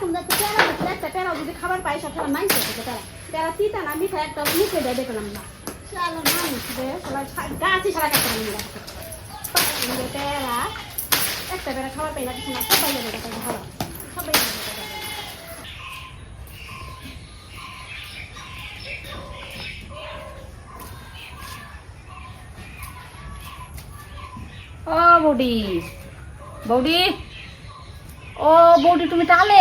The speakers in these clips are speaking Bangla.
আমরা একটা প্যারা যদি খাবার পাই সব সময় মাইন্ড করতে প্যারা প্যারা তিতা না মিঠা একটা মুখে দেয় দেখলাম না চলো মানুষ রে সবাই গাছই সারা কাটতে পারি প্যারা একটা প্যারা খাবার পাই না কিছু না সবাই যাবে ভালো সবাই ও বৌদি বৌদি ও বৌদি তুমি তাহলে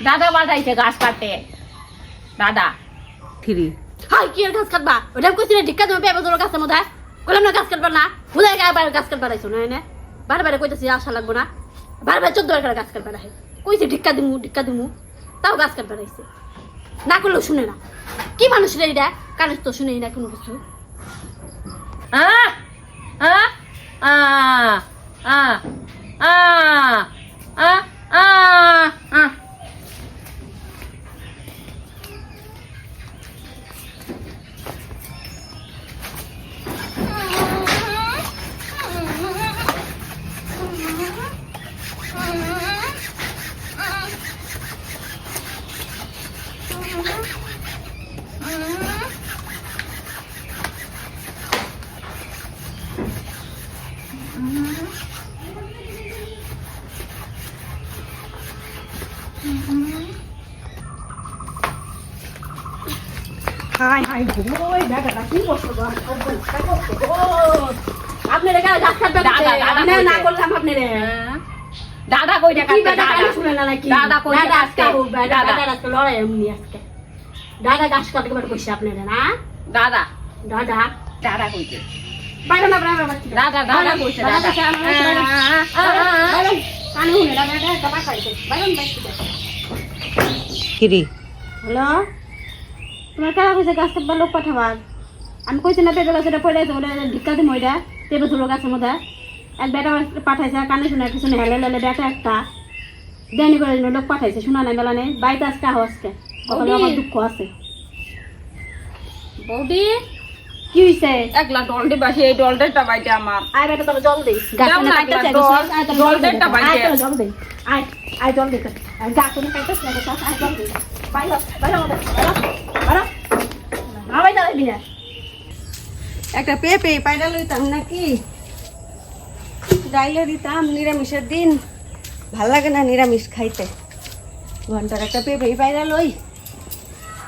দাদা বাজাইছে গাছ কাটে দাদা থ্রি হাই কি আর গাছ কাটবা ওটা কইছি না ঢিক্কা তুমি পেবে তোর গাছের মধ্যে কইলাম না গাছ কাটবা না বুঝাই গায়ে গাছ কাটবা রাইছো না এনে বারে কইতাছি আশা লাগবো না বারে 14 টাকা গাছ কাটবা রাখে কইছি ঢিক্কা দিমু তাও গাছ কাটবা রাইছে না করলেও শুনে না কি মানুষ রে এটা কানে তো শুনেই না কোনো কিছু হাই হাই ওই ব্যাগটা কি বসো আপনি রে গাছ কাটবে দাদা না করলাম আপনি রে দাদা কই টাকা দাদা শুনে না নাকি দাদা কই আজকে দাদা আজকে লড়াই এমনি আজকে দাদা গাছ কাটতে পারে কইছে আপনি রে না দাদা দাদা দাদা কইছে বাইরে না দাদা কইছে দাদা কানে শুনে দাদা দাদা খাইছে বাইরে বাইরে কিরি হ্যালো তোমার কারা কইছে গাছ কাটবার লোক পাঠাবার আমি কইছি না পেঁপে গাছটা পড়ে আছে ওটা ঢিক্কা দিম ওইটা পেঁপে ধরো গাছের মধ্যে এক বেটা পাঠাইছে কানে শুনে কিছু হেলে লেলে বেটা একটা দেনি করে লোক পাঠাইছে শোনা নাই মেলা নেই বাড়িতে আজকে আহ আজকে কখনো আমার দুঃখ আছে বৌদি কি হইছে একলা ডল দিবা সেই ডলটা বাইতে আমার আয় বেটা তোর জল দে গাছটা কাটতে চাই জলটা বাইতে জল দে আয় জল দে আর গাছটা কাটতে চাই আয় জল দে বাইরে বাইরে বাইরে আওয়াজ দাঁড়াবি না একটা পেঁপে পাইডা লইতাম নাকি ডাইলে দিতাম নিরামিষের দিন ভাল লাগে না নিরামিষ খাইতে ঘন্টার একটা পেঁপে পাইডা লই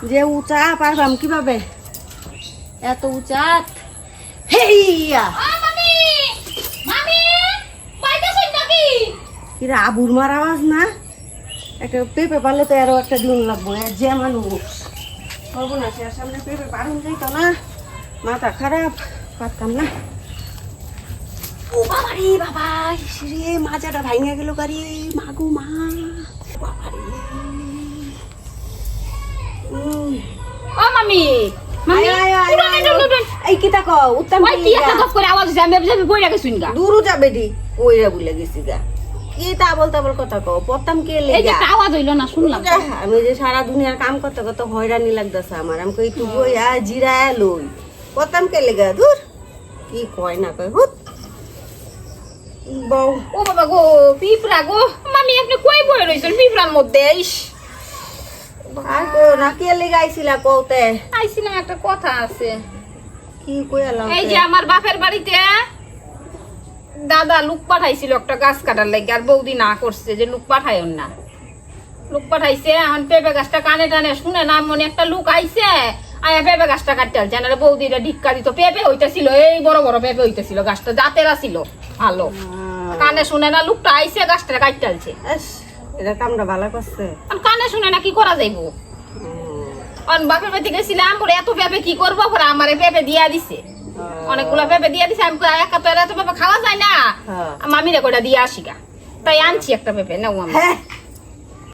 যে উঁচা পারবাম কিভাবে এত উঁচা হেইয়া কিরা আবুর মার আওয়াজ না একটা পেঁপে পারলে তো আরো একটা দিন লাগবো যে মানুষ হবো না সে সামনে পেঁপে পারুন যাইতো না মাথা খারাপ পারতাম না ও বাবা রে বাবা রে মাজাটা ভাঙা গেল গাড়ি মাগো মা বাবা রে ও মামি এই কি তাকো উত্তম কি একটা গপ করে আওয়াজ হইছে আমি বইরা গেছুন গা দূরু যাবে দি ওইরা বলে গেছি গা কি তা বলতে কথা কও পড়তাম কে এই যে লেগা আওয়াজ হইলো না শুনলাম আমি যে সারা দুনিয়ার কাম করতে করতে হয়রানি লাগতেছে আমার আমি কই একটু বইয়া জিরায়া লই পড়তাম কে লেগা দূর কি কয় না কয় হুত বউ ও বাবা গো পিপরা গো মামি আপনি কই বই রইছেন পিপরার মধ্যে ইস আর কো না কে লেগা আইছিলা কওতে আইছিলাম একটা কথা আছে কি কইলাম এই যে আমার বাপের বাড়িতে দাদা লোক পাঠাইছিল একটা গাছ কাটার লাগি আর বৌদি না করছে যে লোক পাঠাইন না লোক পাঠাইছে এখন পেঁপে গাছটা কানে টানে শুনে না মনে একটা লোক আইছে আয়া পেঁপে গাছটা কাটতে জানারে বৌদিটা ঢিক্কা দিত পেঁপে হইতেছিল এই বড় বড় পেঁপে হইতেছিল গাছটা জাতেরা ছিল ভালো কানে শুনে না লোকটা আইছে গাছটা কাটতে আলছে এটা কামটা ভালো করছে কানে শুনে না কি করা যাইব বাপের বাড়িতে গেছিলাম পরে এত পেঁপে কি করবো পরে আমার পেঁপে দিয়া দিছে অনেকগুলো পেঁপে দিয়ে দিছে আমি একা তো এত পেঁপে খাওয়া যায় না মামিরে কটা দিয়ে আসি গা তাই আনছি একটা পেঁপে নাও আমি